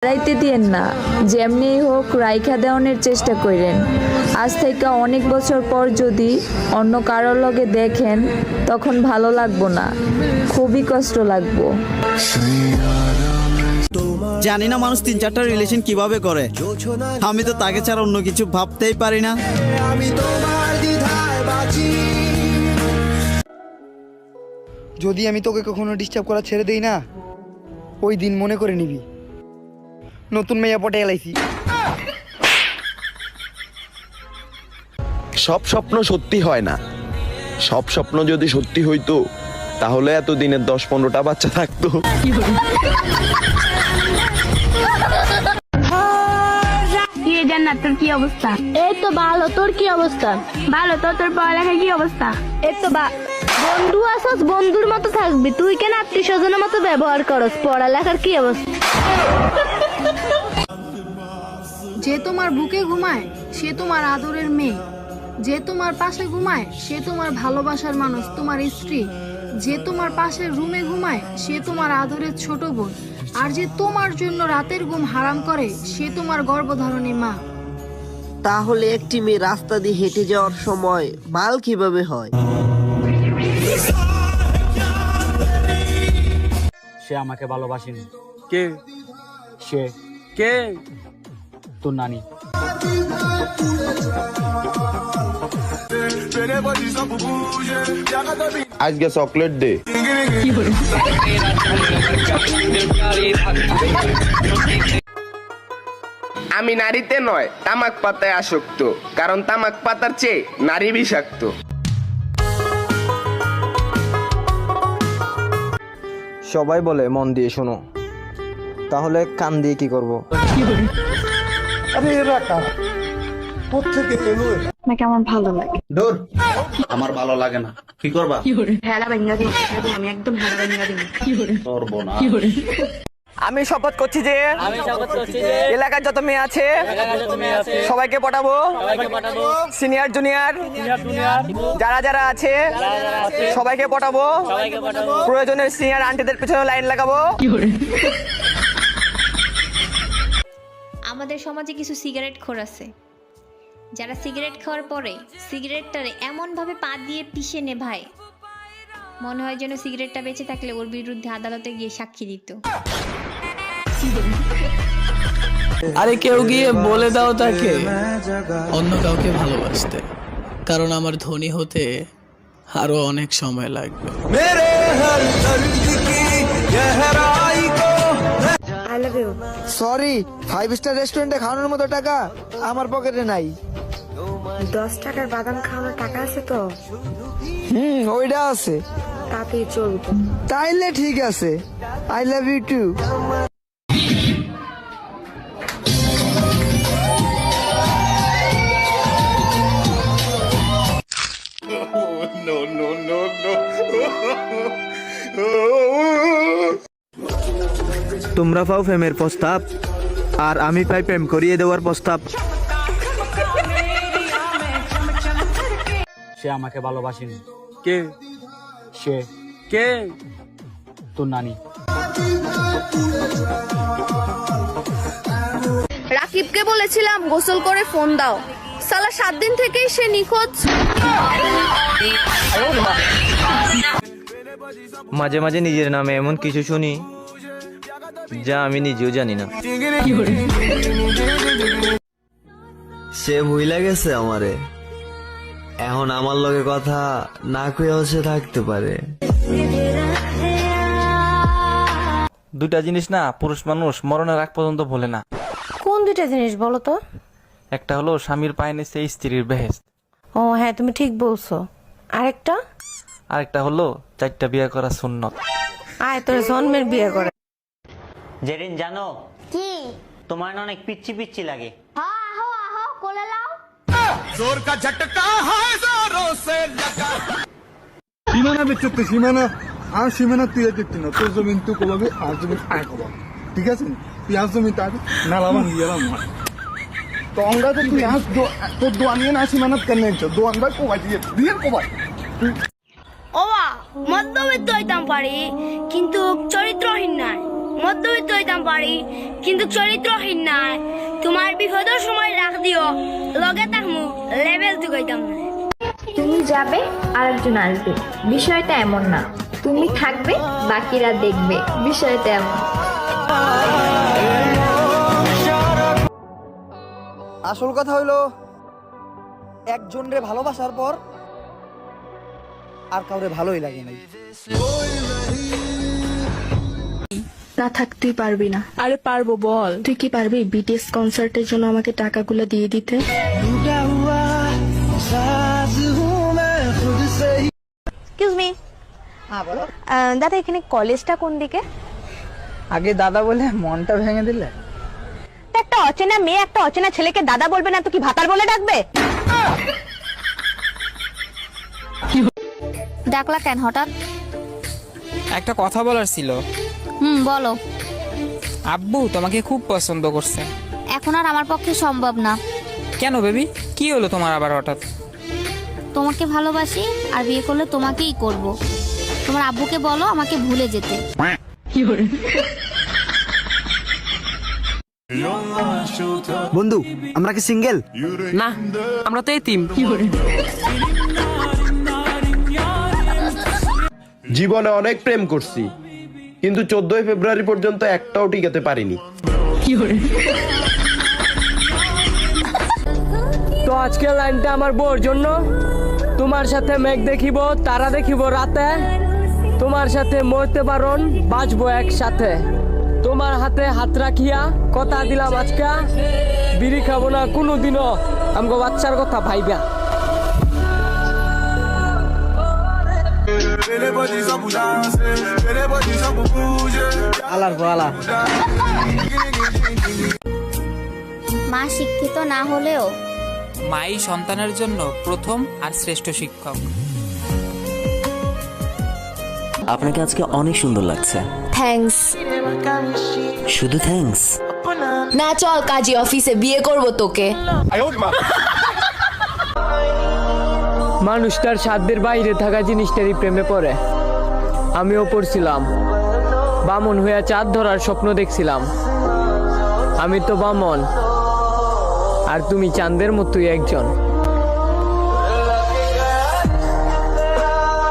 হারাইতে দিয়েন না, যেমনি হোক রাইখা দেওয়ানোর চেষ্টা করেন। আজ থেকে অনেক বছর পর যদি অন্য কারোর লগে দেখেন তখন ভালো লাগবো না, খুবই কষ্ট লাগবো। জানি না মানুষ 3-4টা রিলেশন কিভাবে করে, আমি তো তাকে ছাড়া অন্য কিছু ভাবতেই পারি না। যদি আমি তোকে কখনো ডিস্টার্ব করা ছেড়ে দেই না, ওই দিন মনে করে নিবি নতুন মেয়া পটে এলাইছি। সব স্বপ্ন সত্যি হয় না। সব স্বপ্ন যদি সত্যি হইতো তাহলে এতদিনের 10-15টা বাচ্চা থাকতো। জান্নাত, তোর কি অবস্থা? এই তো ভালো, তোর কি অবস্থা? ভালো তো। তোর পড়ালেখার কি অবস্থা? এই তো বন্ধু আছস, বন্ধুর মতো থাকবি। তুই কেন আত্মীয় স্বজনের মতো ব্যবহার করস? পড়ালেখার কি অবস্থা? যে তোমার বুকে ঘুমায় সে তোমার আদরের মেয়ে, যে তোমার পাশে ঘুমায় সে তোমার ভালোবাসার মানুষ, তোমার স্ত্রী। যে তোমার পাশের রুমে ঘুমায় সে তোমার আদরের ছোট বোন, আর যে তোমার জন্য রাতের ঘুম হারাম করে সে তোমার গর্ভধারণী মা। তাহলে একটি মেয়ে রাস্তা দিয়ে হেঁটে যাওয়ার সময় মাল কিভাবে হয়? সে আমাকে ভালোবাসেনি। কে? সে কে? তোর নানি। আজকে চকলেট ডে। আমি নারীতে নয় তামাক পাতায় আসক্ত, কারণ তামাক পাতার চেয়ে নারী বিষাক্ত। সবাই বলে মন দিয়ে শোনো, তাহলে কান দিয়ে কি করব? আপনাকে আমার ভালো লাগে। দূর, আমার ভালো লাগে না। কি করবা? হেলা ভেঙ্গা দিই, আমি একদম হেলা ভেঙ্গা দিই। করবো না। আমি শপথ করছি যে এলাকার যত মেয়ে আছে সবাইকে পটাবো, সিনিয়র জুনিয়র যারা যারা আছে সবাইকে পটাবো, প্রয়োজনে সিনিয়র আন্টিদের পিছনে লাইন লাগাবো। আমাদের সমাজে কিছু সিগারেট খোর আছে, যারা সিগারেট খাওয়ার পরে সিগারেটটারে এমনভাবে পা দিয়ে পিষে নেভায়, মনে হয় যেন সিগারেটটা বেঁচে থাকলে ওর বিরুদ্ধে আদালতে গিয়ে সাক্ষী দিত। আরে কেউ গিয়ে বলে দাও তাকে অন্য কাউকে ভালোবাসতে, কারণ আমার ধনী হতে আরো অনেক সময় লাগবে। সরি, 5 স্টার রেস্টুরেন্টে খাওয়ানোর মতো টাকা আমার পকেটে নাই। 10 টাকার বাদাম খাওয়ানোর টাকা আছে তো? ওইটা আছে। তাতেই চলবে। তাইলে ঠিক আছে। I love you too. তোমরা পাও প্রেমের প্রস্তাব, আর আমি পাই প্রেম করিয়ে দেওয়ার প্রস্তাব। সে আমাকে ভালোবাসেনি। কে? সে কে? তোর নানি। রাকিবকে বলেছিলাম গোসল করে ফোন দাও, সালা 7 দিন থেকেই সে নিখোঁজ। মাঝে মাঝে নিজের নামে এমন কিছু শুনি যা আমি নিজেও জানি না। সে ভুইলা গেছে আমারে, এখন আমার লগে কথা না কইয়াও সে থাকতে পারে। দুটা জিনিস না পুরুষ মানুষ মরণের আগ পর্যন্ত ভোলে না। কোন দুইটা জিনিস বলো তো? একটা হলো স্বামীর পায়ে নিচে স্ত্রীর বেহেশত, ও হ্যাঁ, তুমি ঠিক বলছো। আরেকটা? আরেকটা হলো 4টা বিয়ে করা সুন্নত। আয় তোর জন্মের বিয়ে করে। জেরিন জানো কি? তোমার না অনেক পিচ্ছি পিচ্ছি লাগে। হ্যাঁ, আহো আহো, কোলে লাও। সীমানা বেচতে সীমানা, আর সীমানা তুই দেখতে না, তোর জমিন তুই কোলাবি, আর জমিন আয় কোলাবি, ঠিক আছে? তুই আর জমিন তার নালা ভাঙি গেলাম তো আমরা তো তুই আস তোর দোয়ান নিয়ে না সীমানা কেন দোয়ান ভাই কোবাই দিয়ে কোবাই। ওবা মধ্যবিত্ত হইতাম পারি, কিন্তু চরিত্রহীন নাই। মধ্যবিত্ত হইতাম পারি কিন্তু চরিত্রহীন নাই। তোমার বিপদের সময় রাখ দিও, লগে থাকমু, লেভেল তুকাইতাম না। তুমি যাবে আরেকজন আসবে, বিষয়টা এমন না। তুমি থাকবে, বাকিরা দেখবে, বিষয়টা এমন। আসল কথা হইলো একজনরে ভালোবাসার পর আর কাউরে ভালোই লাগে না। না থাক, তুই পারবি না। আরে পারবো, বল। তুই কি পারবি বিটিএস কনসার্টের জন্য আমাকে টাকাগুলো দিয়ে দিতে? এক্সকিউজ মি, দাদা এখানে কলেজটা কোন দিকে? আগে দাদা বলে মনটা ভেঙে দিলে। একটা অচেনা মেয়ে একটা অচেনা ছেলেকে দাদা বলবে না তো কি ভাতার বলে ডাকবে? ডাকলা কেন হঠাৎ? একটা কথা বলার ছিল। বলো। আব্বু তোমাকে খুব পছন্দ করছে। এখন আর আমার পক্ষে সম্ভব না। কেন বেবি, কি হলো তোমার আবার হঠাৎ? তোমাকে ভালোবাসি, আর বিয়ে করলে তোমাকেই করব। তোমার আব্বুকে বলো আমাকে ভুলে যেতে। বন্ধু, আমরা কি সিঙ্গেল? না, আমরা তো এতিম। জীবনে অনেক প্রেম করছি, কিন্তু 14 ফেব্রুয়ারি পর্যন্ত একটাও টিকাতে পারিনি। তো আজকের লাইনটা আমার বউর জন্য। তোমার সাথে মেঘ দেখিব, তারা দেখিব রাতে, তোমার সাথে মরতে পারন, বাঁচবো একসাথে। তোমার হাতে হাত রাখিয়া কথা দিলাম আজকা, বিড়ি খাবো না কোনোদিনও, আমগো বাচ্চার কথা ভাইবা। আলার বলা। মা শিক্ষিত না হলেও মাই সন্তানের জন্য প্রথম আর শ্রেষ্ঠ শিক্ষক। আপনাকে আজকে অনেক সুন্দর লাগছে। থ্যাঙ্কস। শুধু থ্যাঙ্কস না, চল কাজী অফিসে, বিয়ে করব তোকে। মানুষ তার সাধ্যের বাইরে থাকা জিনিসটারই প্রেমে পড়ে। আমিও পড়ছিলাম, বামন হইয়া চাঁদ ধরার স্বপ্ন দেখছিলাম। আমি তো বামন, আর তুমি চাঁদের মতোই একজন।